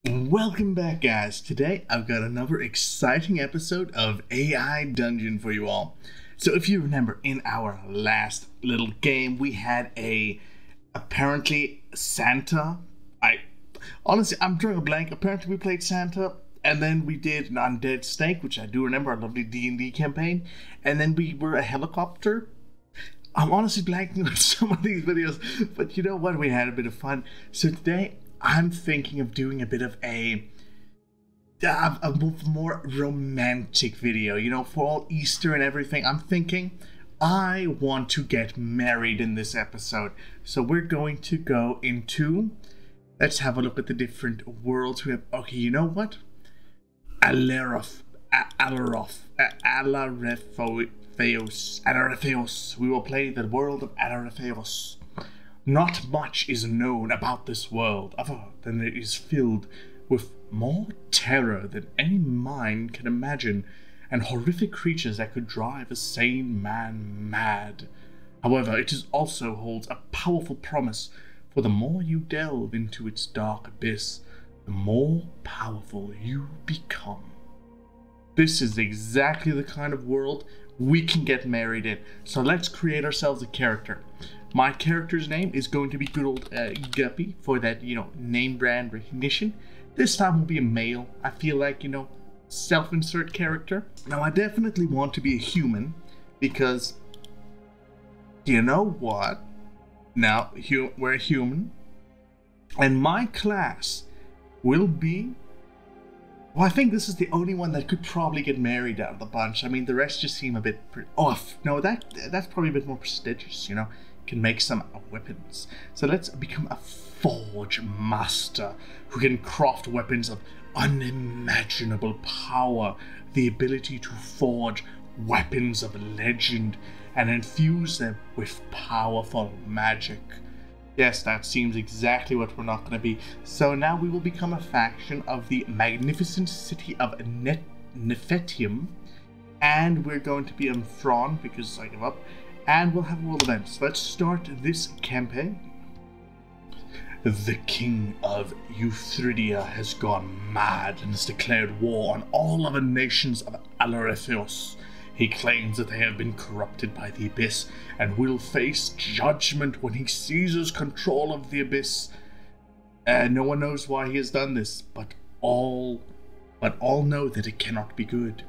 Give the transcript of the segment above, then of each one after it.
Welcome back, guys. Today I've got another exciting episode of AI Dungeon for you all. So if you remember, in our last little game we had apparently Santa. I'm drawing a blank. Apparently we played Santa, and then we did an undead snake, which I do remember, a lovely D&D campaign, and then we were a helicopter. I'm honestly blanking on some of these videos, but you know what? We had a bit of fun. So today I'm thinking of doing a bit of a more romantic video, you know, for all Easter and everything. I'm thinking I want to get married in this episode. So we're going to go into, let's have a look at the different worlds we have. Okay, you know what? Alarethos. We will play the world of Alarethos. Not much is known about this world, other than it is filled with more terror than any mind can imagine, and horrific creatures that could drive a sane man mad. However, it also holds a powerful promise, for the more you delve into its dark abyss, the more powerful you become. This is exactly the kind of world we can get married in, so let's create ourselves a character. My character's name is going to be good old Guppy, for that, you know, name brand recognition. This time will be a male. I feel like, you know, self-insert character. Now, I definitely want to be a human, because, you know what? Now, we're a human, and my class will be... Well, I think this is the only one that could probably get married out of the bunch. I mean, the rest just seem a bit off. No, that's probably a bit more prestigious, you know. Can make some weapons. So let's become a forge master who can craft weapons of unimaginable power, the ability to forge weapons of legend and infuse them with powerful magic. Yes, that seems exactly what we're not going to be. So now we will become a faction of the magnificent city of Nefetium, and we're going to be Thrawn, because I give up. And we'll have world events. Let's start this campaign. The king of Euthridia has gone mad and has declared war on all other nations of Alarethos. He claims that they have been corrupted by the Abyss and will face judgment when he seizes control of the Abyss. No one knows why he has done this, but all know that it cannot be good.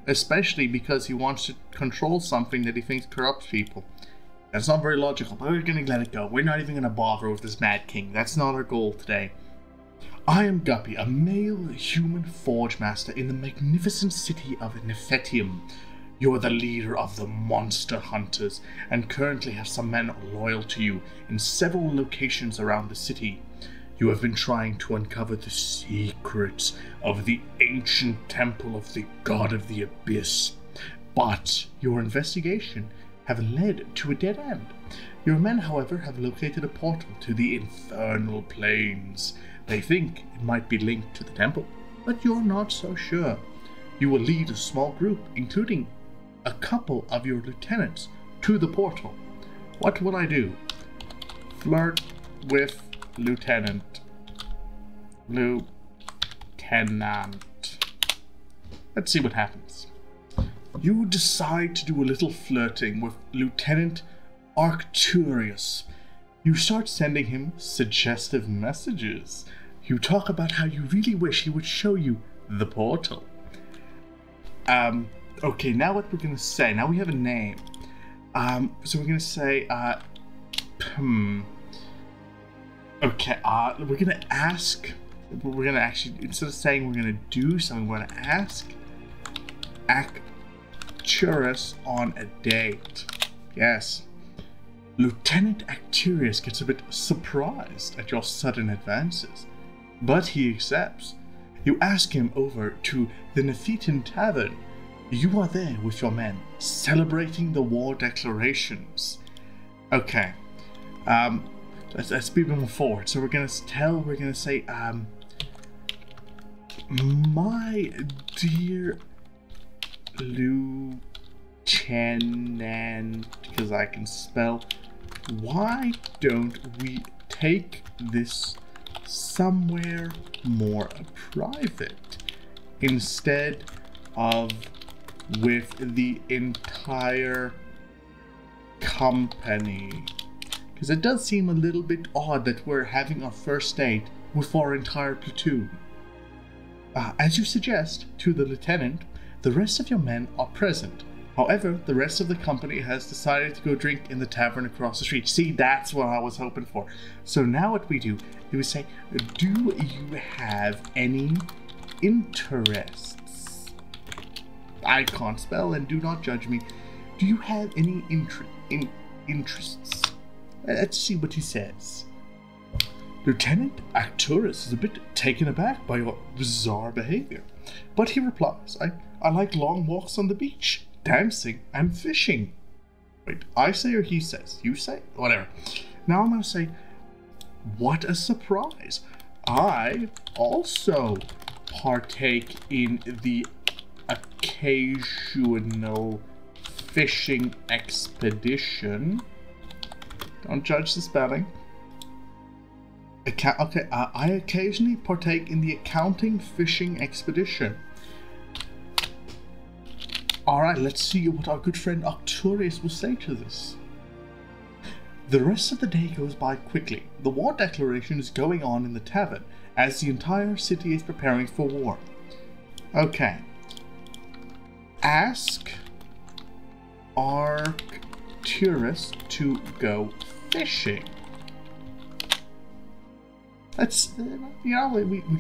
Especially because he wants to control something that he thinks corrupts people. That's not very logical, but we're gonna let it go. We're not even gonna bother with this mad king. That's not our goal today. I am Guppy, a male human forge master in the magnificent city of Nefetium. You are the leader of the monster hunters, and currently have some men loyal to you in several locations around the city. You have been trying to uncover the secrets of the ancient temple of the god of the abyss, but your investigation have led to a dead end. Your men, however, have located a portal to the infernal planes. They think it might be linked to the temple, but you're not so sure. You will lead a small group, including a couple of your lieutenants, to the portal. What will I do? Flirt with Lieutenant. Let's see what happens. You decide to do a little flirting with Lieutenant Arcturus. You start sending him suggestive messages. You talk about how you really wish he would show you the portal. Okay, now what we're gonna say. Now we have a name. So we're gonna say, okay, we're gonna ask, we're gonna actually, instead of saying we're gonna do something, we're gonna ask Arcturus on a date. Yes. Lieutenant Arcturus gets a bit surprised at your sudden advances, but he accepts. You ask him over to the Nephitan Tavern. You are there with your men, celebrating the war declarations. Okay. Let's be moving forward. So we're gonna say, my dear Lieutenant, because I can spell, why don't we take this somewhere more private instead of with the entire company. Because it does seem a little bit odd that we're having our first date with our entire platoon. As you suggest to the lieutenant, the rest of your men are present. However, the rest of the company has decided to go drink in the tavern across the street. See, that's what I was hoping for. So now what we do, we say, do you have any interests? I can't spell, and do not judge me. Do you have any interests? Let's see what he says. Lieutenant Arcturus is a bit taken aback by your bizarre behavior, but he replies, I like long walks on the beach, dancing, and fishing. Wait, I say or he says? You say? Whatever. Now I'm going to say, what a surprise. I also partake in the occasional fishing expedition. Don't judge the spelling. I occasionally partake in the accounting fishing expedition. Alright, let's see what our good friend Arcturus will say to this. The rest of the day goes by quickly. The war declaration is going on in the tavern as the entire city is preparing for war. Okay. Ask Arcturus to go fishing. Let's, we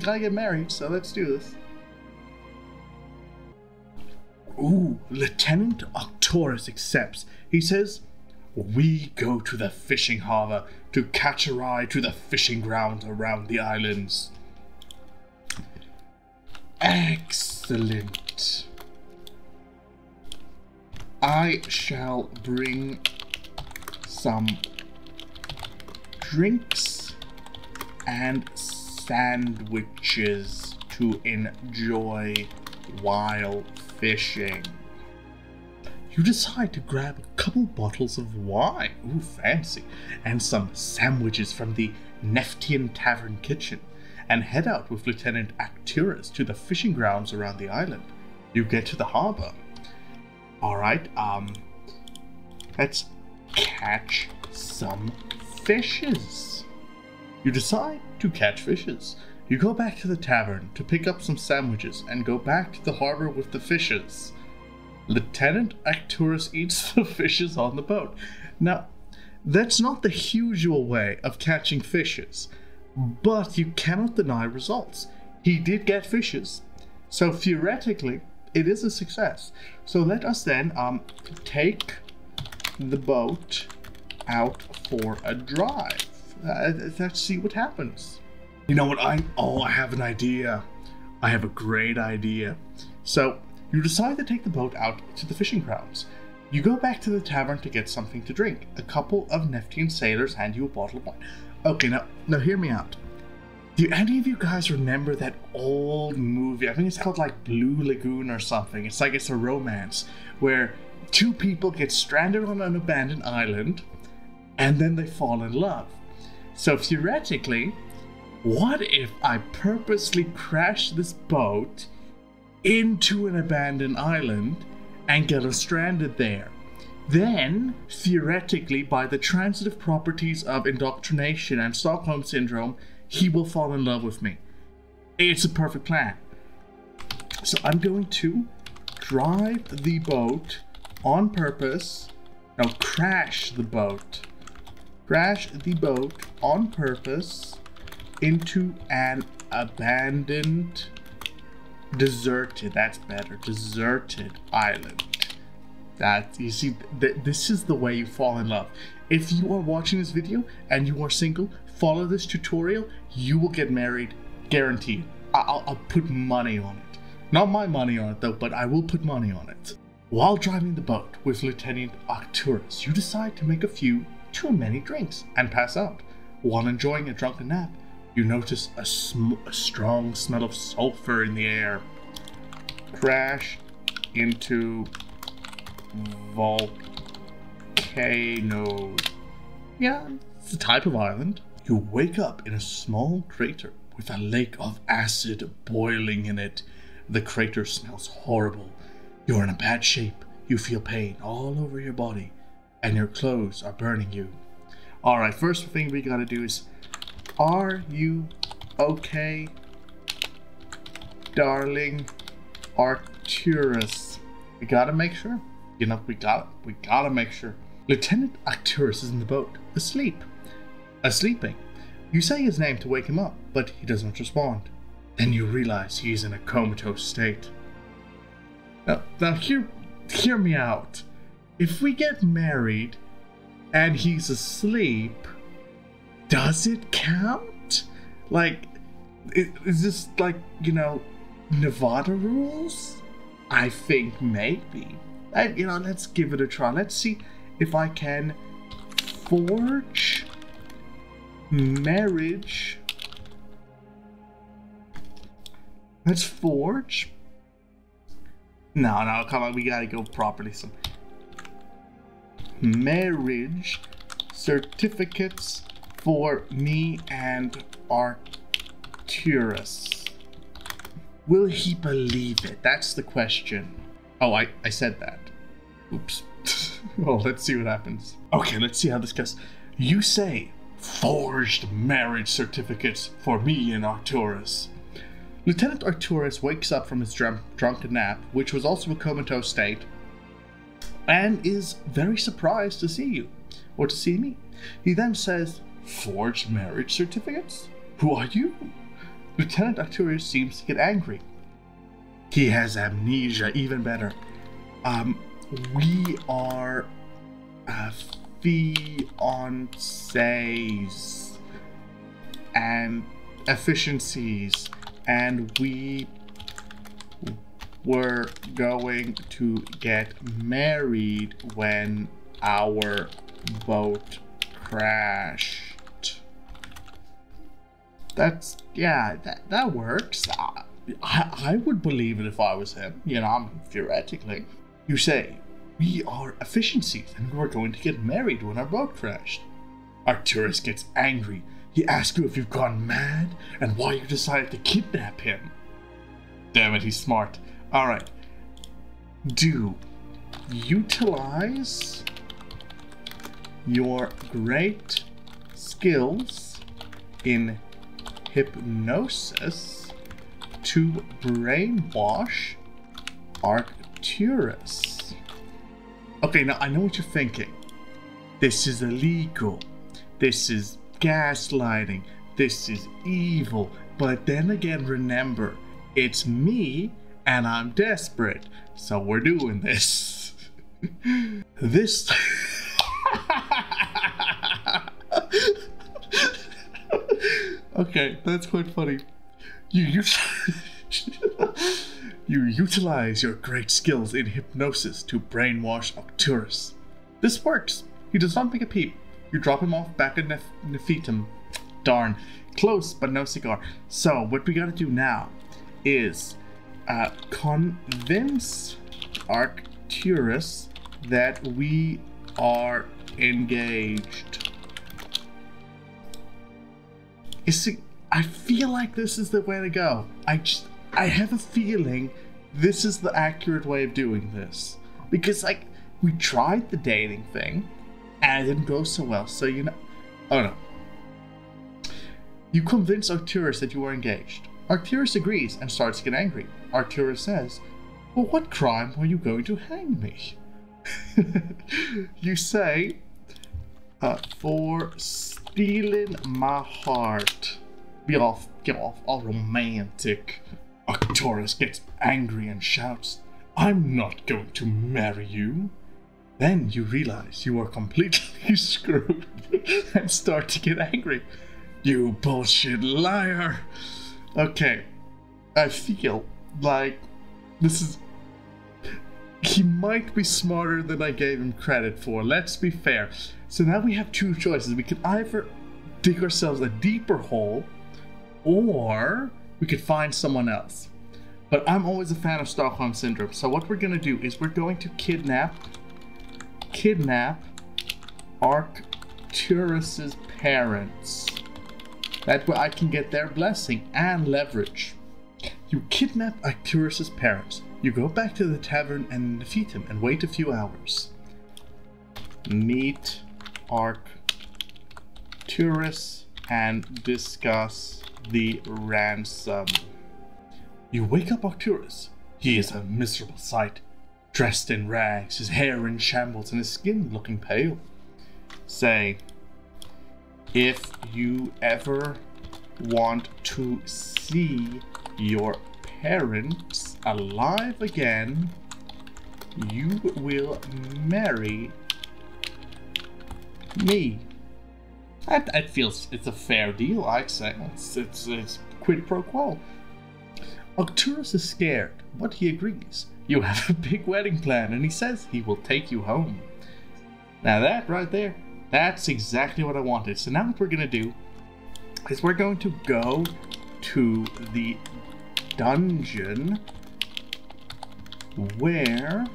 gotta get married, so let's do this. Ooh, Lieutenant Arcturus accepts. He says, we go to the fishing harbor to catch a ride to the fishing grounds around the islands. Excellent. I shall bring some drinks and sandwiches to enjoy while fishing. You decide to grab a couple bottles of wine, ooh fancy, and some sandwiches from the Neftian Tavern kitchen, and head out with Lieutenant Arcturus to the fishing grounds around the island. You get to the harbor. Alright, let's catch some fishes. You decide to catch fishes. You go back to the tavern to pick up some sandwiches and go back to the harbor with the fishes. Lieutenant Arcturus eats the fishes on the boat. Now, that's not the usual way of catching fishes, but you cannot deny results. He did get fishes, so theoretically, it is a success. So let us then take the boat out for a drive. Let's see what happens. You know what? I have an idea. I have a great idea. So you decide to take the boat out to the fishing grounds. You go back to the tavern to get something to drink. A couple of Neftian sailors hand you a bottle of wine. Okay, now hear me out. Do any of you guys remember that old movie? I think it's called like Blue Lagoon or something. It's like it's a romance where two people get stranded on an abandoned island and then they fall in love. So theoretically, what if I purposely crash this boat into an abandoned island and get us stranded there? Then, theoretically, by the transitive properties of indoctrination and Stockholm Syndrome, he will fall in love with me. It's a perfect plan. So I'm going to drive the boat on purpose. No, crash the boat. Crash the boat on purpose into an abandoned, deserted island. That, you see, this is the way you fall in love. If you are watching this video and you are single, follow this tutorial, you will get married, guaranteed. I'll put money on it. Not my money on it though, but I will put money on it. While driving the boat with Lieutenant Arcturus, you decide to make a few too many drinks and pass out. While enjoying a drunken nap, you notice a strong smell of sulfur in the air. Crash into volcano. Yeah, it's a type of island. You wake up in a small crater with a lake of acid boiling in it. The crater smells horrible. You're in a bad shape. You feel pain all over your body, and your clothes are burning you. Alright, first thing we gotta do is, are you okay, darling Arcturus? We gotta make sure. You know, we gotta make sure. Lieutenant Arcturus is in the boat, sleeping. You say his name to wake him up, but he doesn't respond. Then you realize he's in a comatose state. Now hear me out. If we get married and he's asleep, does it count? Like, is this like, you know, Nevada rules? I think maybe. You know, let's give it a try. Let's see if I can forge marriage. Let's forge. No, come on, we gotta go properly. Some marriage certificates for me and Arcturus. Will he believe it? That's the question. Oh, I said that. Oops. Well, let's see what happens. Okay, let's see how this goes. You say forged marriage certificates for me and Arcturus. Lieutenant Arcturus wakes up from his drunken nap, which was also a comatose state, and is very surprised to see you, or to see me. He then says, forged marriage certificates? Who are you? Lieutenant Arcturus seems to get angry. He has amnesia, even better. We are fiancés and efficiencies, and we were going to get married when our boat crashed. That's, yeah, that works. I would believe it if I was him, you know, theoretically. You say, we are efficiencies and we were going to get married when our boat crashed. Arcturus gets angry. He asks you if you've gone mad and why you decided to kidnap him. Damn it, he's smart. Alright. Do utilize your great skills in hypnosis to brainwash Arcturus. Okay, now I know what you're thinking. This is illegal. This is gaslighting. This is evil. But then again, remember, it's me and I'm desperate. So we're doing this. This... Okay, that's quite funny. You utilize your great skills in hypnosis to brainwash Arcturus. This works. He does not make a peep. You drop him off back in Nephitum. Darn. Close, but no cigar. So, what we gotta do now is convince Arcturus that we are engaged. You see, I feel like this is the way to go. I have a feeling this is the accurate way of doing this. Because, like, we tried the dating thing, and it didn't go so well, so you know... Oh no. You convince Arcturus that you are engaged. Arcturus agrees and starts to get angry. Arcturus says, well, what crime were you going to hang me? You say, for stealing my heart. Get off, all romantic. Arcturus gets angry and shouts, I'm not going to marry you. Then you realize you are completely screwed and start to get angry. You bullshit liar. Okay, I feel like this is... He might be smarter than I gave him credit for, let's be fair. So now we have two choices. We can either dig ourselves a deeper hole, or we could find someone else. But I'm always a fan of Stockholm Syndrome, so what we're gonna do is we're going to kidnap Arcturus's parents. That way I can get their blessing and leverage. You kidnap Arcturus's parents. You go back to the tavern and defeat him and wait a few hours. Meet Arcturus and discuss the ransom. You wake up Arcturus. He is a miserable sight, dressed in rags, his hair in shambles, and his skin looking pale. Say, if you ever want to see your parents alive again, you will marry me. That feels it's a fair deal, I'd say. It's quid pro quo. Arcturus is scared, but he agrees. You have a big wedding plan, and he says he will take you home. Now that right there, that's exactly what I wanted. So now what we're going to do is we're going to go to the dungeon where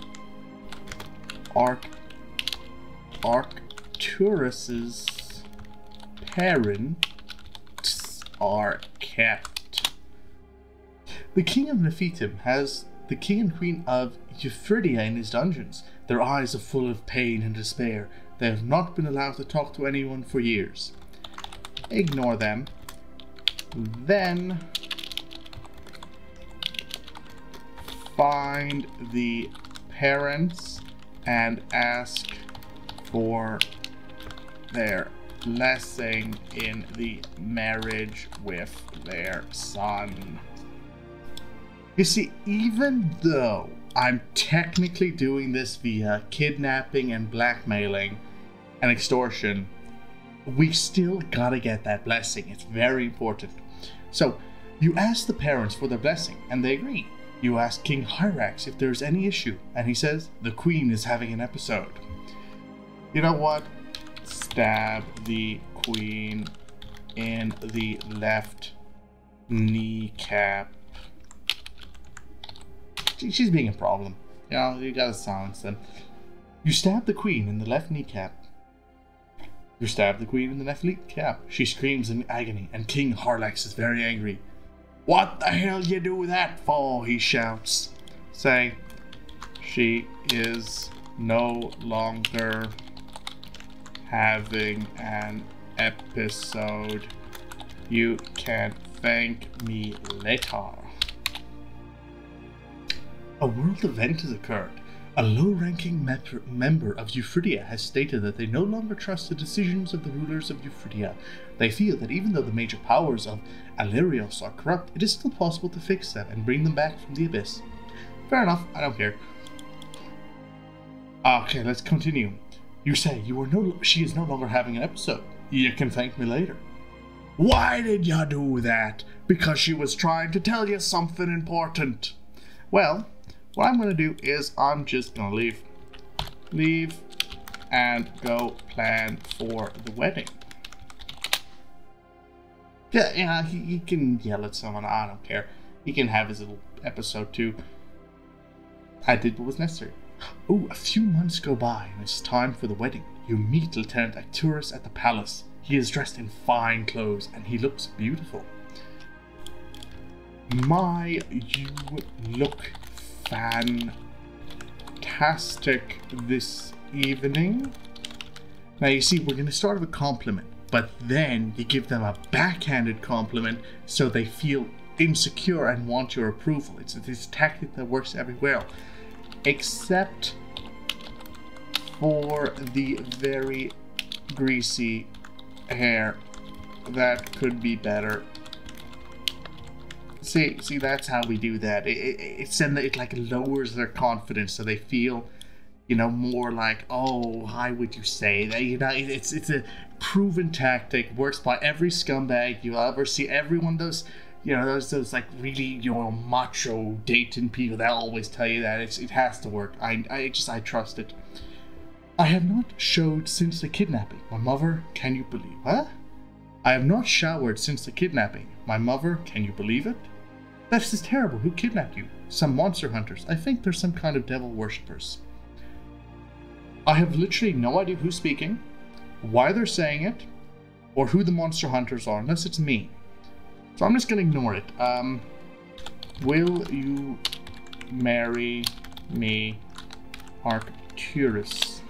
Arcturus's parents are kept. The king of Nephitim has the king and queen of Euphrydia in his dungeons. Their eyes are full of pain and despair. They have not been allowed to talk to anyone for years. Ignore them. Then find the parents and ask for their blessing in the marriage with their son. You see, even though I'm technically doing this via kidnapping and blackmailing and extortion, we still gotta get that blessing. It's very important. So, you ask the parents for their blessing, and they agree. You ask King Hyrax if there's any issue, and he says the queen is having an episode. You know what? Stab the queen in the left kneecap. She's being a problem. You know, you gotta silence them. You stab the queen in the left kneecap. You stab the queen in the left kneecap. She screams in agony, and King Hyrax is very angry. What the hell you do that for? He shouts. Say, she is no longer having an episode. You can thank me later. A world event has occurred. A low-ranking member of Euphrydia has stated that they no longer trust the decisions of the rulers of Euphrydia. They feel that even though the major powers of Alerios are corrupt, it is still possible to fix them and bring them back from the abyss. Fair enough, I don't care. Okay, let's continue. You say she is no longer having an episode. You can thank me later. Why did you do that? Because she was trying to tell you something important. Well, what I'm going to do is I'm just going to leave. Leave and go plan for the wedding. Yeah, he can yell at someone. I don't care. He can have his little episode too. I did what was necessary. Oh, a few months go by and it's time for the wedding. You meet Lieutenant Arcturus at the palace. He is dressed in fine clothes and he looks beautiful. You look fantastic this evening. Now you see, we're going to start with a compliment, but then you give them a backhanded compliment so they feel insecure and want your approval. It's a tactic that works everywhere, except for the very greasy hair. That could be better. See, that's how we do that. It like lowers their confidence, so they feel, you know, more like, oh, why would you say that? You know, it's a proven tactic. Works by every scumbag you ever see. Everyone does. You know, those like really, you know, macho Dayton people that always tell you that it has to work. I trust it. I have not showered since the kidnapping. My mother, can you believe? Huh? I have not showered since the kidnapping. My mother, can you believe it? This is terrible. Who kidnapped you? Some monster hunters. I think they're some kind of devil worshippers. I have literally no idea who's speaking, why they're saying it, or who the monster hunters are, unless it's me. So I'm just gonna ignore it. Will you marry me, Arcturus?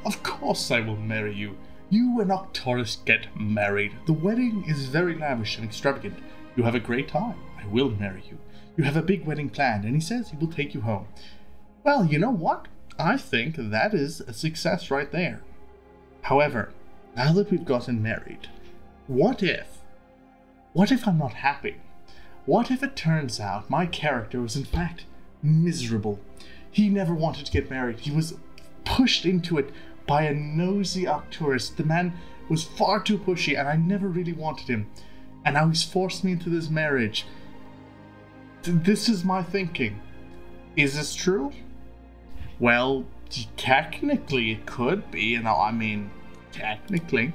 Of course I will marry you. You and Arcturus get married. The wedding is very lavish and extravagant. You have a great time. I will marry you. You have a big wedding planned, and he says he will take you home. Well, you know what? I think that is a success right there. However, now that we've gotten married, what if I'm not happy? What if it turns out my character was in fact miserable? He never wanted to get married. He was pushed into it by a nosy Arcturus. The man was far too pushy and I never really wanted him. And now he's forced me into this marriage. This is my thinking. Is this true? Well, technically it could be, you know, I mean, technically.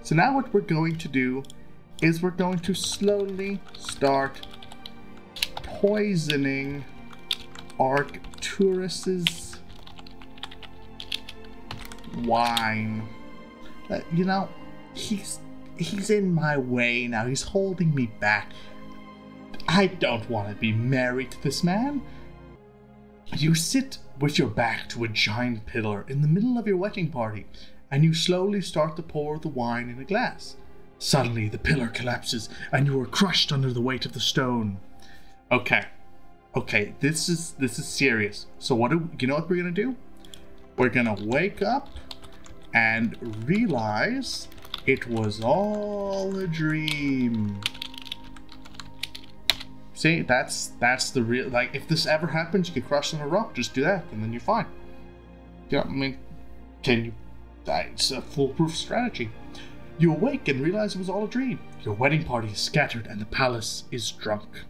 So now what we're going to do is we're going to slowly start poisoning Arcturus's wine. You know, he's in my way now. He's holding me back. I don't want to be married to this man. You sit with your back to a giant pillar in the middle of your wedding party, and you slowly start to pour the wine in a glass. Suddenly, the pillar collapses, and you are crushed under the weight of the stone. Okay, this is serious. So you know what we're gonna do? We're gonna wake up and realize it was all a dream. See, that's the real, like, if this ever happens, you get crushed on a rock, just do that, and then you're fine. Yeah, I mean, it's a foolproof strategy. You awake and realize it was all a dream. Your wedding party is scattered and the palace is drunk.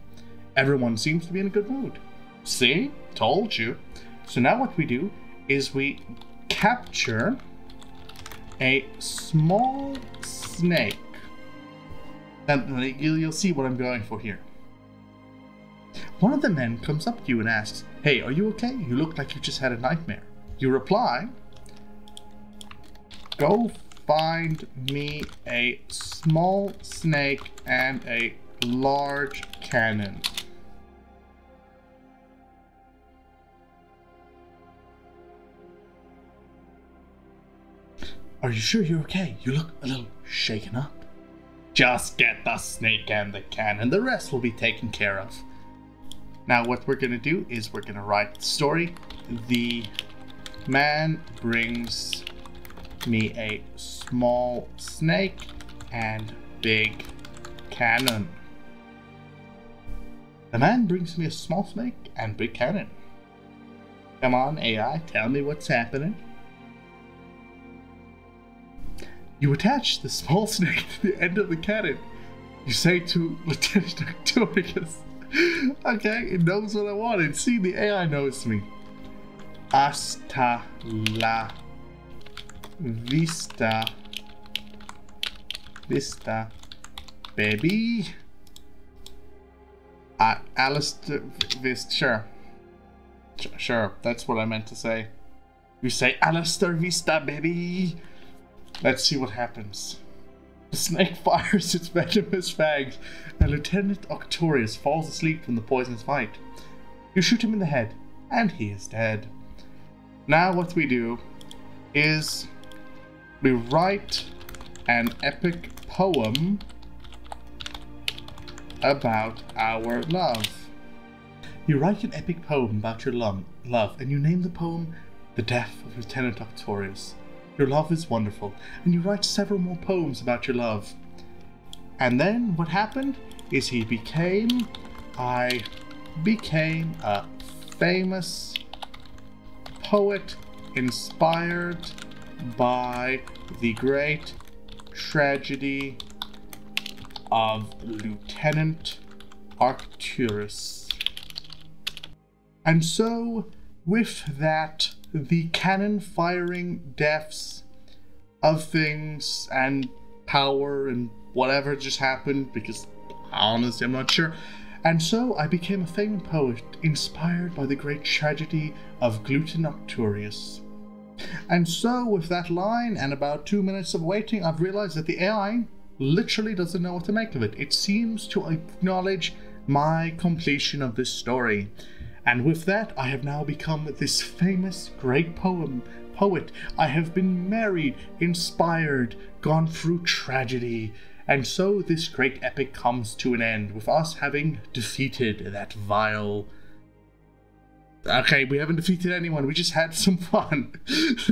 Everyone seems to be in a good mood. See? Told you. So now what we do is we capture a small snake. And you'll see what I'm going for here. One of the men comes up to you and asks, "Hey, are you okay? You look like you just had a nightmare." You reply, "Go find me a small snake and a large cannon." "Are you sure you're okay? You look a little shaken up." "Just get the snake and the cannon. The rest will be taken care of." Now what we're going to do is we're going to write the story. The man brings me a small snake and big cannon. The man brings me a small snake and big cannon. Come on, AI, tell me what's happening. You attach the small snake to the end of the cannon. You say to Lieutenant Arcturus, okay, it knows what I wanted. See, the AI knows me. Hasta la vista, baby. Alistair Vista, sure, that's what I meant to say. You say Alistair Vista, baby. Let's see what happens. The snake fires its venomous fangs, and Lieutenant Arcturus falls asleep from the poisonous bite. You shoot him in the head, and he is dead. Now what we do is we write an epic poem about our love. You write an epic poem about your love, and you name the poem The Death of Lieutenant Arcturus. Your love is wonderful, and you write several more poems about your love. And then what happened is I became a famous poet inspired by the great tragedy of Lieutenant Arcturus. And so, with that, the cannon firing deaths of things and power and whatever just happened, because honestly I'm not sure. And so I became a famous poet inspired by the great tragedy of Lieutenant Arcturus. And so, with that line and about 2 minutes of waiting, I've realized that the AI literally doesn't know what to make of it. It seems to acknowledge my completion of this story. And with that, I have now become this famous great poet. I have been married, inspired, gone through tragedy. And so this great epic comes to an end with us having defeated that vile... Okay, we haven't defeated anyone, we just had some fun.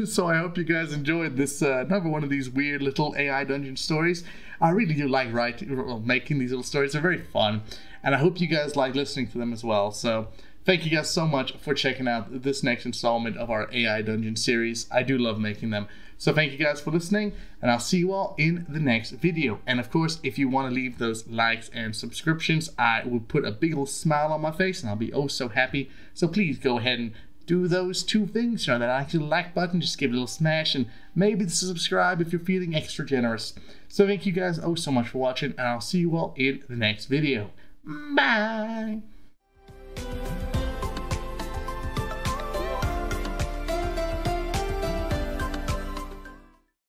So I hope you guys enjoyed this, another one of these weird little AI dungeon stories. I really do like making these little stories, they're very fun. And I hope you guys like listening to them as well. So thank you guys so much for checking out this next installment of our AI dungeon series. I do love making them. So thank you guys for listening, and I'll see you all in the next video. And of course, if you want to leave those likes and subscriptions, I will put a big old smile on my face and I'll be oh so happy. So please go ahead and do those two things. You know, that actual like button, just give it a little smash, and maybe the subscribe if you're feeling extra generous. So thank you guys oh so much for watching, and I'll see you all in the next video. Bye!